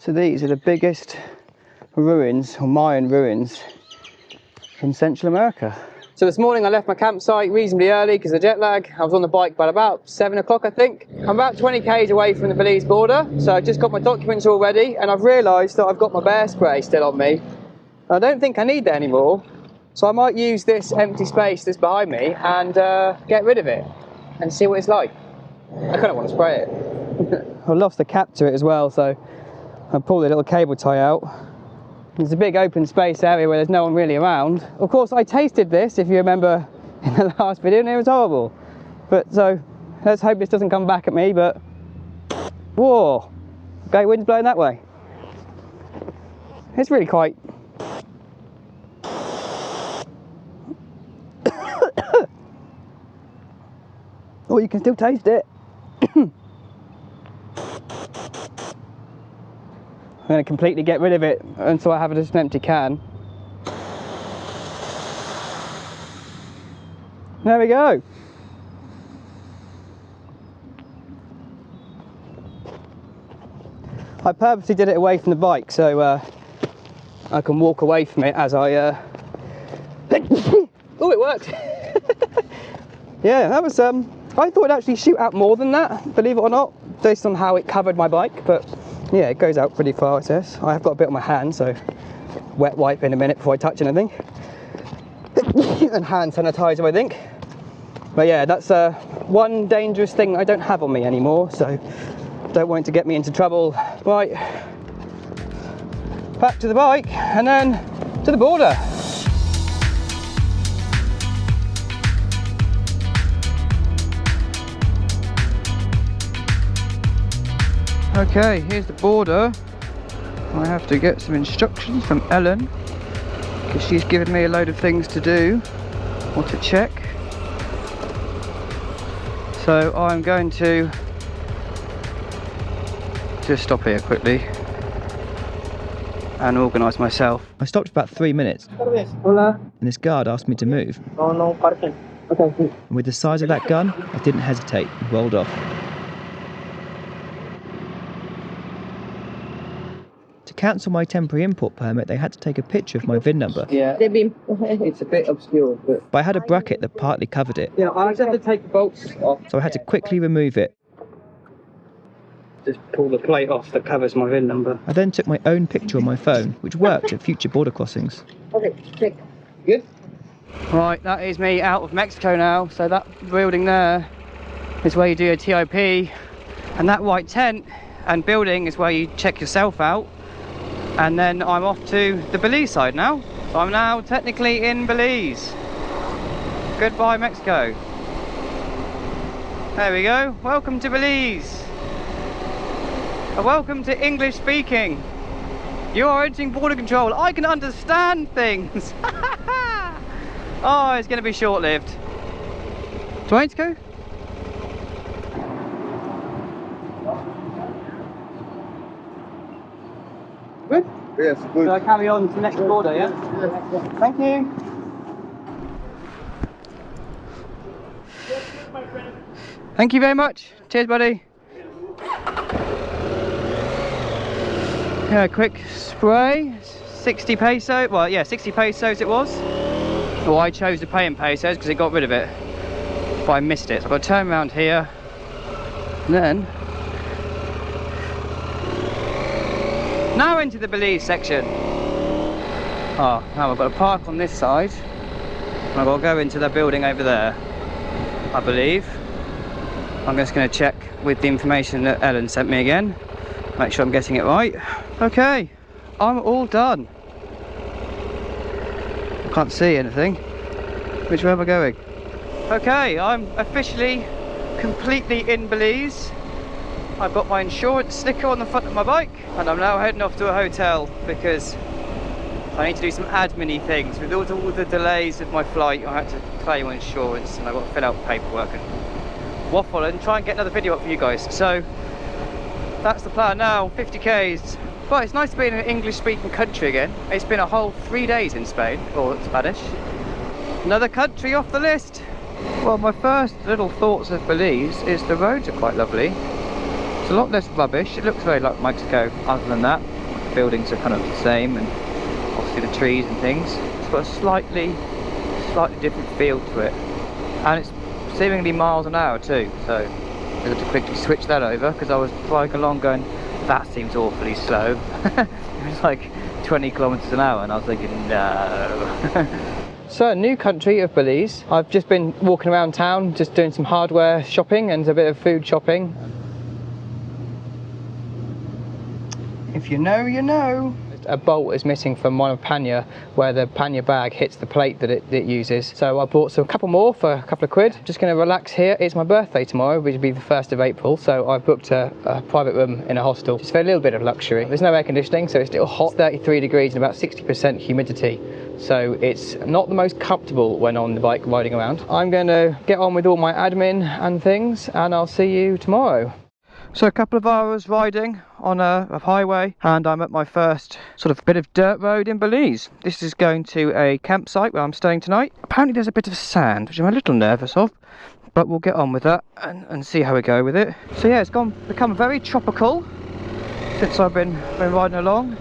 So these are the biggest ruins, or Mayan ruins, in Central America. So this morning I left my campsite reasonably early because of the jet lag. I was on the bike by about 7 o'clock, I think. I'm about 20 k's away from the Belize border, so I just got my documents all ready, and I've realised that I've got my bear spray still on me. I don't think I need that anymore, so I might use this empty space that's behind me and get rid of it and see what it's like. I kind of want to spray it. I lost the cap to it as well, so I pulled the little cable tie out. There's a big open space area where there's no one really around. Of course, I tasted this, if you remember in the last video, and it was horrible. But so, let's hope this doesn't come back at me, but... Whoa! Okay, wind's blowing that way. It's really quite... Oh, you can still taste it. I'm going to completely get rid of it until I have just an empty can. There we go. I purposely did it away from the bike so I can walk away from it as I... Oh, it worked! Yeah, that was... I thought it'd actually shoot out more than that, believe it or not, based on how it covered my bike, but... Yeah, it goes out pretty far, it says. I have got a bit on my hand, so wet wipe in a minute before I touch anything. And hand sanitizer, I think. But yeah, that's one dangerous thing I don't have on me anymore, so don't want it to get me into trouble. Right, back to the bike and then to the border. Okay, here's the border. I have to get some instructions from Ellen because she's given me a load of things to do or to check. So I'm going to just stop here quickly and organise myself. I stopped for about 3 minutes and this guard asked me to move. No, parking. Okay. And with the size of that gun, I didn't hesitate and rolled off. To cancel my temporary import permit, they had to take a picture of my VIN number. Yeah, it's a bit obscure, but I had a bracket that partly covered it. Yeah, I had to take the bolts off. So I had to quickly remove it. Just pull the plate off that covers my VIN number. I then took my own picture on my phone, which worked at future border crossings. Okay, check. Good? Right, that is me out of Mexico now. So that building there is where you do your TIP, and that white tent and building is where you check yourself out. And then I'm off to the Belize side now. So I'm now technically in Belize. Goodbye, Mexico. There we go. Welcome to Belize. Welcome to English speaking. You are entering border control. I can understand things. Oh, it's going to be short-lived. Do I need to go? Good? Yes, good. So I carry on to the next border, yeah? Thank you. Thank you very much. Cheers, buddy. Yeah, quick spray. 60 peso. Well, yeah, 60 pesos it was. Well, I chose to pay in pesos because it got rid of it. But I missed it. So I've got to turn around here. And then... now into the Belize section. Oh, now I've got to park on this side. And I've got to go into the building over there, I believe. I'm just going to check with the information that Ellen sent me again. Make sure I'm getting it right. Okay, I'm all done. I can't see anything. Which way am I going? Okay, I'm officially completely in Belize. I've got my insurance sticker on the front of my bike, and I'm now heading off to a hotel because I need to do some admin-y things. With all the delays of my flight, I had to claim my insurance and I've got to fill out paperwork and waffle and try and get another video up for you guys. So that's the plan now, 50 k's. But it's nice to be in an English-speaking country again. It's been a whole 3 days in Spain, or Spanish. Another country off the list. Well, my first little thoughts of Belize is the roads are quite lovely. It's a lot less rubbish. It looks very like Mexico other than that. buildings are kind of the same, and obviously the trees and things. It's got a slightly different feel to it, and it's seemingly miles an hour too, so I had to quickly switch that over because I was flying along going, that seems awfully slow. It was like 20 kilometers an hour, and I was thinking, no. So, new country of Belize. I've just been walking around town, just doing some hardware shopping and a bit of food shopping. If you know, you know. A bolt is missing from one of pannier, where the pannier bag hits the plate that it uses. So I bought a couple more for a couple of quid. Just going to relax here. It's my birthday tomorrow, which will be the 1st of April. So I've booked a private room in a hostel, just for a little bit of luxury. There's no air conditioning, so it's still hot, 33 degrees and about 60% humidity. So it's not the most comfortable when on the bike riding around. I'm going to get on with all my admin and things, and I'll see you tomorrow. So a couple of hours riding on a highway, and I'm at my first sort of bit of dirt road in Belize. This is going to a campsite where I'm staying tonight. Apparently there's a bit of sand, which I'm a little nervous of, but we'll get on with that and see how we go with it. So yeah, it's become very tropical since I've been riding along,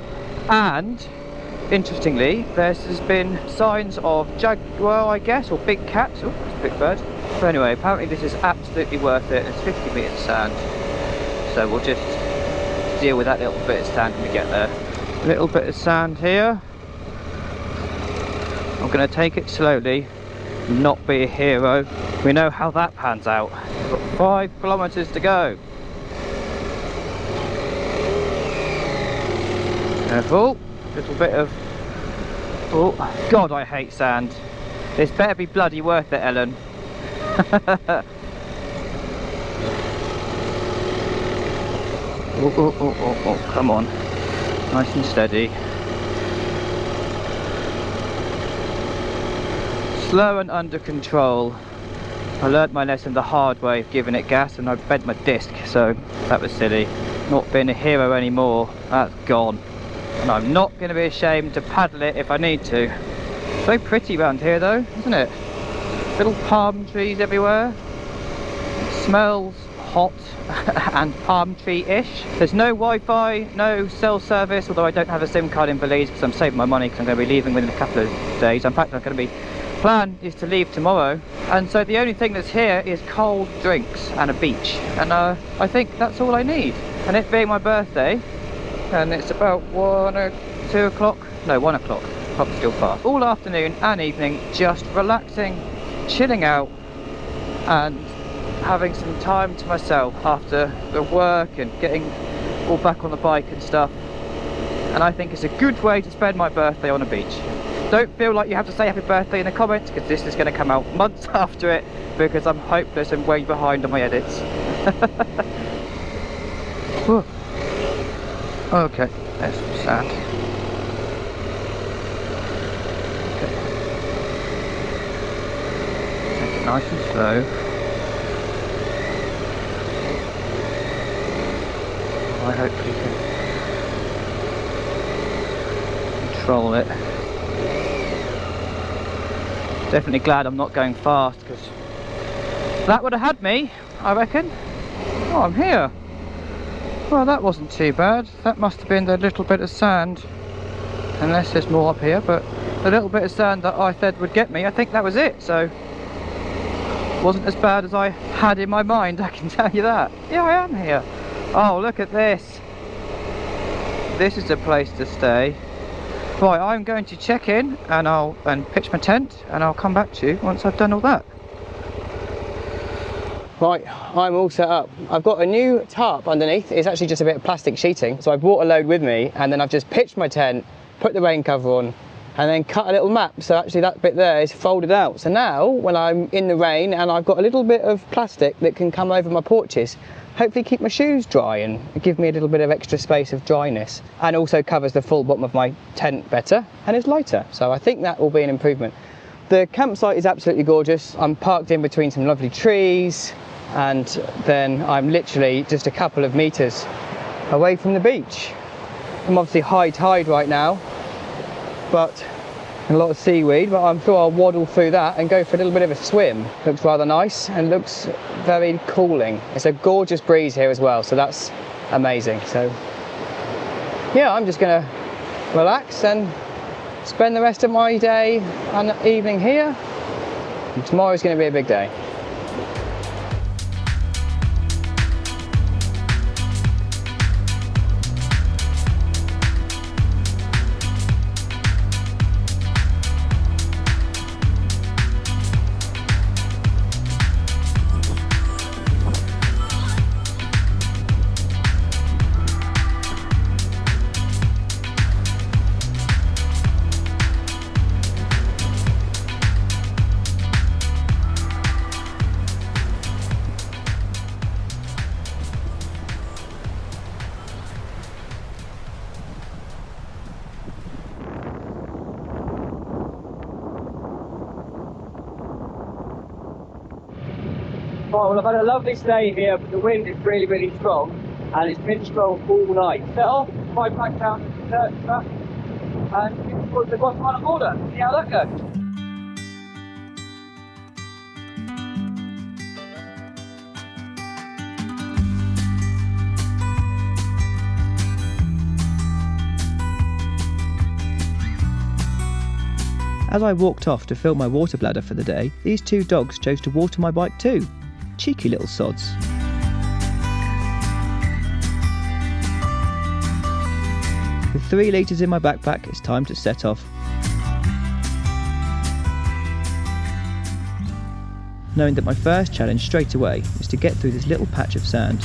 and interestingly there's been signs of jaguar, I guess, or big cats. Oh, it's a big bird. But anyway, apparently this is absolutely worth it. It's 50 meters sand. So we'll just deal with that little bit of sand when we get there. A little bit of sand here. I'm going to take it slowly, not be a hero. We know how that pans out. We've got 5 kilometers to go. Careful. Little bit of... oh, God, I hate sand. This better be bloody worth it, Ellen. Oh, come on. Nice and steady. Slow and under control. I learnt my lesson the hard way of giving it gas, and I bent my disc, so that was silly. Not being a hero anymore. That's gone. And I'm not going to be ashamed to paddle it if I need to. So pretty around here though, isn't it? Little palm trees everywhere. It smells hot and palm tree-ish. There's no Wi-Fi, no cell service, although I don't have a SIM card in Belize because I'm saving my money because I'm going to be leaving within a couple of days. In fact, I'm going to be... plan is to leave tomorrow, and so the only thing that's here is cold drinks and a beach, and I think that's all I need. And it being my birthday, and it's about 1 or 2 o'clock, no, 1 o'clock, probably still far. All afternoon and evening, just relaxing, chilling out, and having some time to myself after the work and getting all back on the bike and stuff. And I think it's a good way to spend my birthday on a beach. Don't feel like you have to say happy birthday in the comments, because this is going to come out months after it, because I'm hopeless and way behind on my edits. Okay, there's some sand. Okay. Take it nice and slow. I hopefully can control it. Definitely glad I'm not going fast, because that would have had me, I reckon. Oh, I'm here. Well, that wasn't too bad. That must have been the little bit of sand, unless there's more up here, but the little bit of sand that I said would get me, I think that was it. So wasn't as bad as I had in my mind, I can tell you that. Yeah, I am here. Oh, look at this. This is a place to stay. Right, I'm going to check in and pitch my tent, and I'll come back to you once I've done all that. Right, I'm all set up. I've got a new tarp underneath. It's actually just a bit of plastic sheeting. So I brought a load with me, and then I've just pitched my tent, put the rain cover on, and then cut a little map. So actually that bit there is folded out. So now when I'm in the rain and I've got a little bit of plastic that can come over my porches, hopefully keep my shoes dry and give me a little bit of extra space of dryness, and also covers the full bottom of my tent better, and it's lighter. So I think that will be an improvement. The campsite is absolutely gorgeous. I'm parked in between some lovely trees, and then I'm literally just a couple of meters away from the beach. I'm obviously high tide right now, but a lot of seaweed, but I'm sure I'll waddle through that and go for a little bit of a swim. Looks rather nice and looks very cooling. It's a gorgeous breeze here as well, so that's amazing. So yeah, I'm just gonna relax and spend the rest of my day and evening here. And tomorrow's gonna be a big day. Right, well, I've had a lovely stay here, but the wind is really, really strong, and it's been strong all night. Set off, right back down to the church track, and towards the Guatemala border. See how that goes. As I walked off to fill my water bladder for the day, these two dogs chose to water my bike too. Cheeky little sods. With 3 litres in my backpack, it's time to set off. Knowing that my first challenge straight away is to get through this little patch of sand.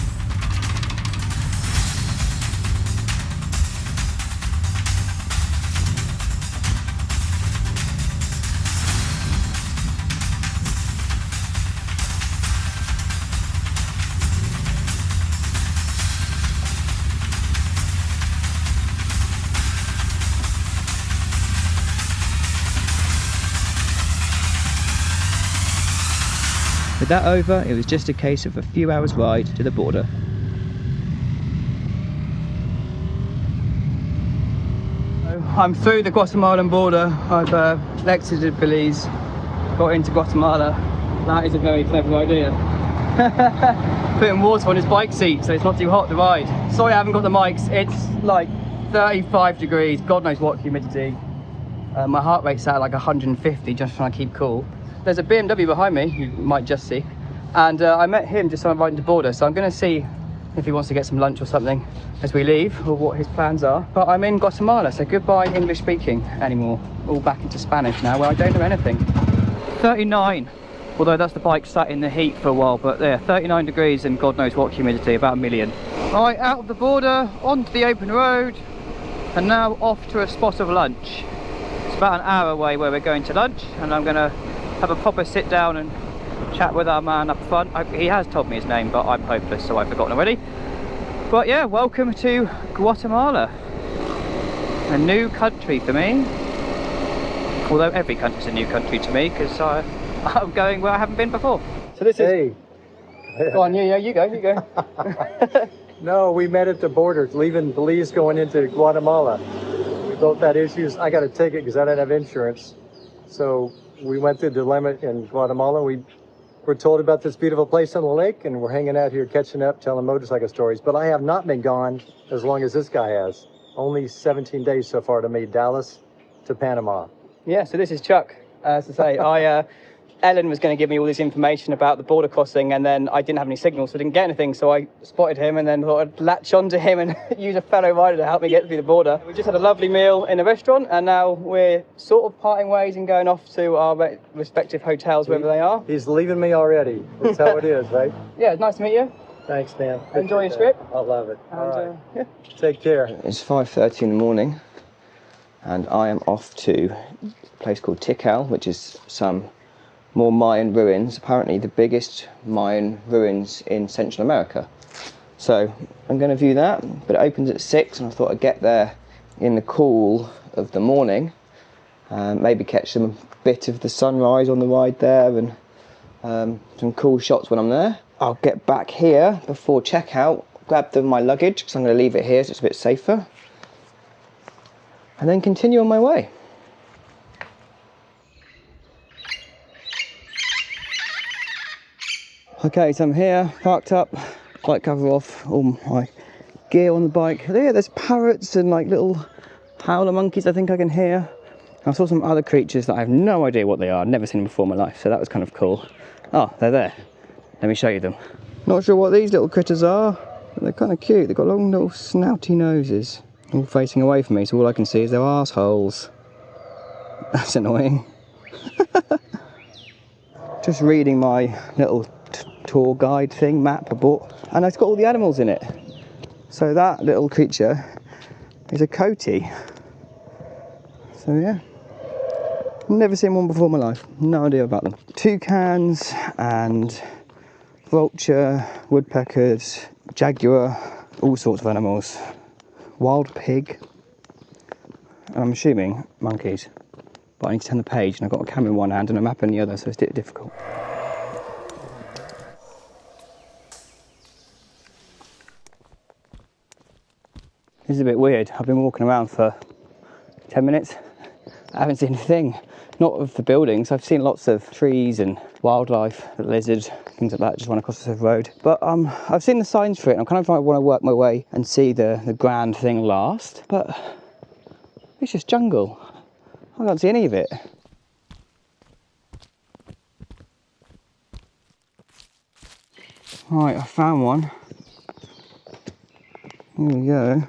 With that over, it was just a case of a few hours ride to the border. I'm through the Guatemalan border. I've exited Belize, got into Guatemala. That is a very clever idea. Putting water on his bike seat so it's not too hot to ride. Sorry I haven't got the mics. It's like 35 degrees, God knows what humidity. My heart rate's at like 150, just trying to keep cool. There's a BMW behind me, you might just see. And I met him just on riding the border, so I'm gonna see if he wants to get some lunch or something as we leave, or what his plans are. But I'm in Guatemala, so goodbye English speaking anymore. All back into Spanish now, where I don't know anything. 39, although that's the bike sat in the heat for a while, but there, 39 degrees and God knows what humidity, about a million. Right, out of the border, onto the open road, and now off to a spot of lunch. It's about an hour away where we're going to lunch, and I'm gonna have a proper sit down and chat with our man up front. He has told me his name, but I'm hopeless, so I've forgotten already. But yeah, welcome to Guatemala. A new country for me. Although every country's a new country to me, because I'm going where I haven't been before. So this is... Hey. Go on, yeah, you go. No, we met at the border, leaving Belize, going into Guatemala. We both had issues. I got a ticket because I didn't have insurance. So we went through the dilemma in Guatemala. We were told about this beautiful place on the lake, and we're hanging out here catching up, telling motorcycle stories. But I have not been gone as long as this guy has. Only 17 days so far to me, Dallas to Panama. Yeah, so this is Chuck. As I say, Ellen was going to give me all this information about the border crossing, and then I didn't have any signal, so I didn't get anything. So I spotted him and then thought I'd latch onto him and use a fellow rider to help me get through the border. We just had a lovely meal in a restaurant, and now we're sort of parting ways and going off to our respective hotels, wherever they are. He's leaving me already. That's how it is, right? Yeah, it's nice to meet you. Thanks, man. Enjoy your trip. I love it. And, All right. yeah. Take care. It's 5:30 in the morning, and I am off to a place called Tikal, which is some more Mayan ruins, apparently the biggest Mayan ruins in Central America. So I'm going to view that, but it opens at 6, and I thought I'd get there in the cool of the morning, maybe catch some bit of the sunrise on the ride there, and some cool shots when I'm there. I'll get back here before checkout, grab my luggage, because I'm going to leave it here so it's a bit safer, and then continue on my way. Okay, so I'm here, parked up, bike cover off, all my gear on the bike. Yeah, there's parrots and like little howler monkeys I think I can hear. I saw some other creatures that I have no idea what they are. I've never seen them before in my life, so that was kind of cool. Oh, they're there. Let me show you them. Not sure what these little critters are, but they're kind of cute. They've got long little snouty noses, all facing away from me, so all I can see is their arseholes. That's annoying. Just reading my little tour guide thing, map I bought, and it's got all the animals in it. So that little creature is a coati. So yeah, never seen one before in my life. No idea about them. Toucans and vulture, woodpeckers, jaguar, all sorts of animals. Wild pig, and I'm assuming monkeys. But I need to turn the page, and I've got a camera in one hand and a map in the other, so it's difficult. This is a bit weird. I've been walking around for 10 minutes. I haven't seen a thing. Not of the buildings. I've seen lots of trees and wildlife, lizards, things like that, just run across the road. But I've seen the signs for it, and I'm kind of want to work my way and see the grand thing last. But it's just jungle. I can't see any of it. Right, I found one. Here we go.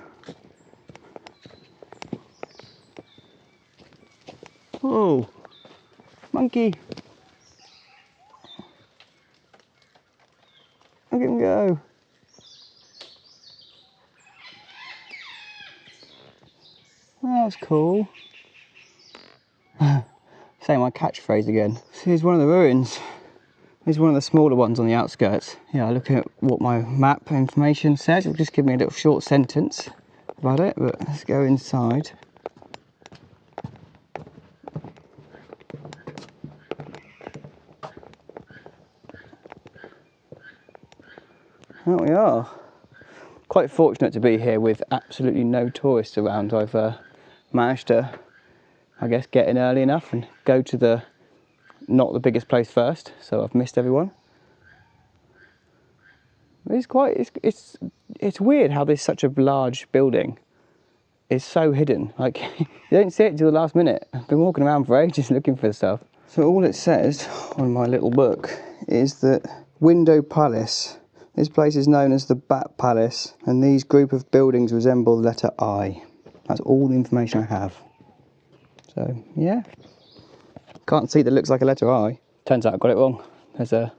Oh, monkey. Look at him go. That was cool. Say my catchphrase again. So here's one of the ruins. Here's one of the smaller ones on the outskirts. Yeah, looking at what my map information says, it'll just give me a little short sentence about it, but let's go inside. There we are. Quite fortunate to be here with absolutely no tourists around. I've managed to, I guess, get in early enough and go to the not the biggest place first, so I've missed everyone. It's weird how this such a large building is so hidden. Like you don't see it until the last minute. I've been walking around for ages looking for stuff. So all it says on my little book is that Window Palace. This place is known as the Bat Palace, and these group of buildings resemble the letter I. That's all the information I have. So yeah, can't see that it looks like a letter I. Turns out I got it wrong. There's a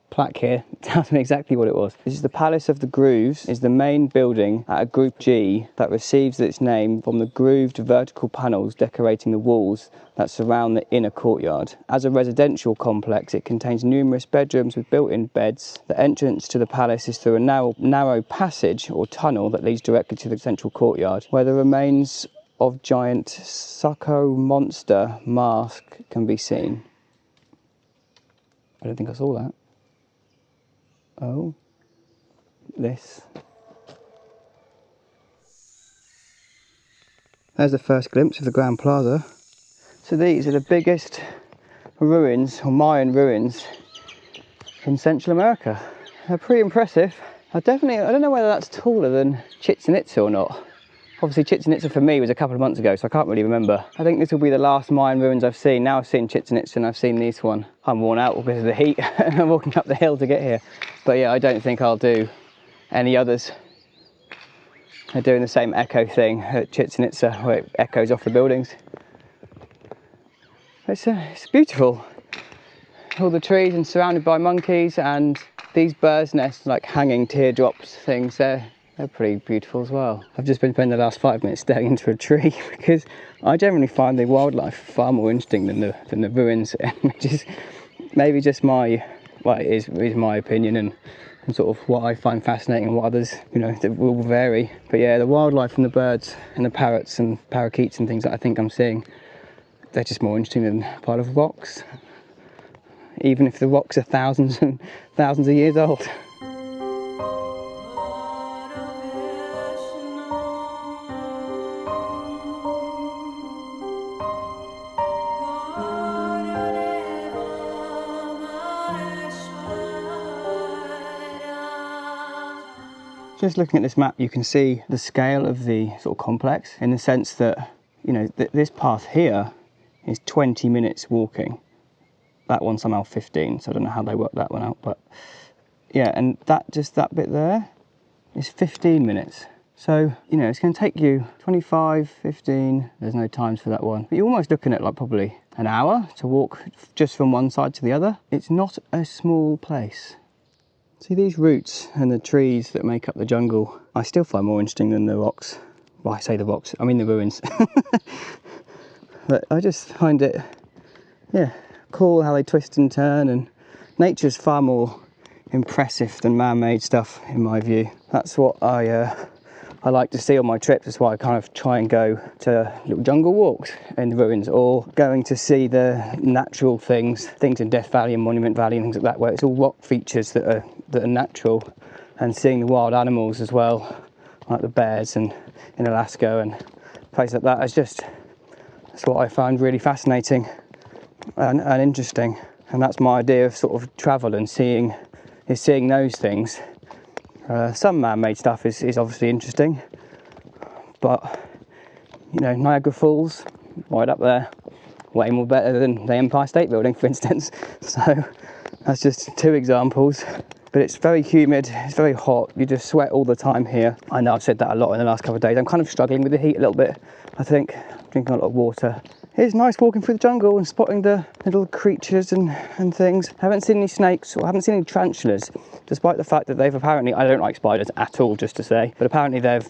plaque here tells me exactly what it was. This is the Palace of the Grooves, is the main building at a group G that receives its name from the grooved vertical panels decorating the walls that surround the inner courtyard. As a residential complex, it contains numerous bedrooms with built-in beds. The entrance to the palace is through a narrow passage or tunnel that leads directly to the central courtyard, where the remains of giant Succo monster mask can be seen. I don't think I saw that. Oh, this. There's the first glimpse of the Grand Plaza. So these are the biggest ruins, or Mayan ruins, from Central America. They're pretty impressive. I don't know whether that's taller than Chichen Itza or not. Obviously Chichen Itza for me was a couple of months ago, so I can't really remember. I think this will be the last Mayan ruins I've seen. Now I've seen Chichen Itza and I've seen this one. I'm worn out because of the heat. I'm walking up the hill to get here. But yeah, I don't think I'll do any others. They're doing the same echo thing at Chichen Itza, where it echoes off the buildings. It's beautiful. All the trees and surrounded by monkeys, and these birds' nests, like hanging teardrops things, they're pretty beautiful as well. I've just been spending the last 5 minutes staring into a tree because I generally find the wildlife far more interesting than the ruins, which is maybe just my, well, it is my opinion and sort of what I find fascinating, and what others, that will vary. But yeah, the wildlife and the birds and the parrots and parakeets and things that I think I'm seeing, they're just more interesting than a pile of rocks, even if the rocks are thousands and thousands of years old. Just looking at this map, you can see the scale of the sort of complex in the sense that, you know, this path here is 20 minutes walking. That one somehow 15, so I don't know how they worked that one out, but yeah, and that bit there is 15 minutes. So, you know, it's going to take you 25, 15, there's no times for that one, but you're almost looking at like probably an hour to walk just from one side to the other. It's not a small place. See these roots and the trees that make up the jungle, I still find more interesting than the rocks. Well, I say the rocks, I mean the ruins. But I just find it, yeah, cool how they twist and turn, and nature's far more impressive than man-made stuff in my view. That's what I like to see on my trips. That's why I kind of try and go to little jungle walks in the ruins, or going to see the natural things in Death Valley and Monument Valley and things like that, where it's all rock features that are natural, and seeing the wild animals as well, like the bears and in Alaska and places like that. That's what I find really fascinating and interesting, and that's my idea of sort of travel and seeing those things. Some man-made stuff is obviously interesting, but you know, Niagara Falls, right up there, way more better than the Empire State Building, for instance. So that's just two examples. But it's very humid, it's very hot, you just sweat all the time here. I know I've said that a lot in the last couple of days. I'm kind of struggling with the heat a little bit, I think. Drinking a lot of water. It's nice walking through the jungle and spotting the little creatures and things. I haven't seen any snakes, or I haven't seen any tarantulas, despite the fact that they've apparently, I don't like spiders at all, just to say, but apparently there's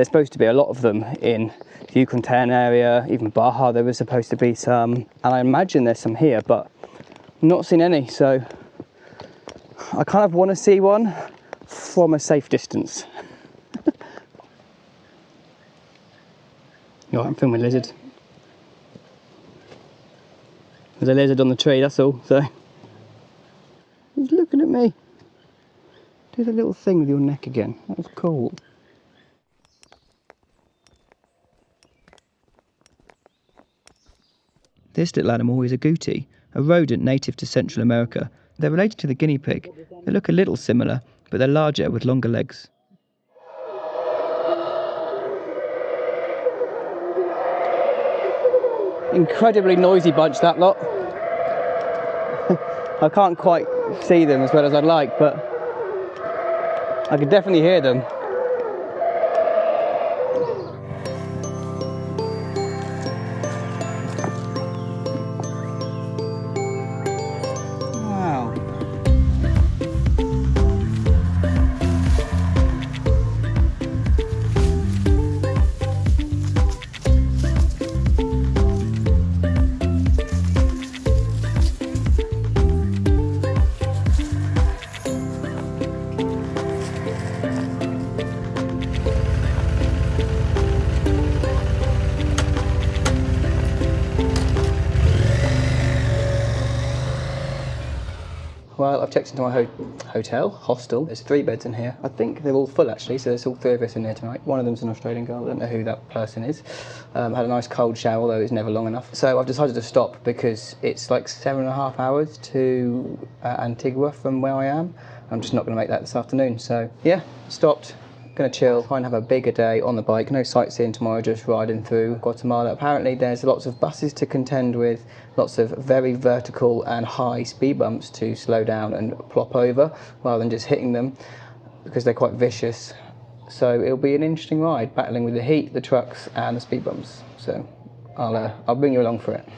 supposed to be a lot of them in the Yukon area, even Baja there was supposed to be some, and I imagine there's some here, but I've not seen any, so I kind of want to see one from a safe distance. You know, I'm filming a lizard. There's a lizard on the tree, that's all, so. He's looking at me. Do the little thing with your neck again, that was cool. This little animal is a gootie, a rodent native to Central America. They're related to the guinea pig. They look a little similar, but they're larger with longer legs. Incredibly noisy bunch, that lot. I can't quite see them as well as I'd like, but I could definitely hear them. Wow. Well, I've checked into my hostel. There's 3 beds in here. I think they're all full actually, so there's all 3 of us in here tonight. One of them's an Australian girl, I don't know who that person is. Had a nice cold shower, although it's never long enough. So I've decided to stop because it's like 7.5 hours to Antigua from where I am. I'm just not going to make that this afternoon. So yeah, stopped. Going to chill, try and have a bigger day on the bike. No sightseeing tomorrow, just riding through Guatemala. Apparently there's lots of buses to contend with, lots of very vertical and high speed bumps to slow down and plop over rather than just hitting them, because they're quite vicious. So it'll be an interesting ride, battling with the heat, the trucks and the speed bumps. So I'll bring you along for it.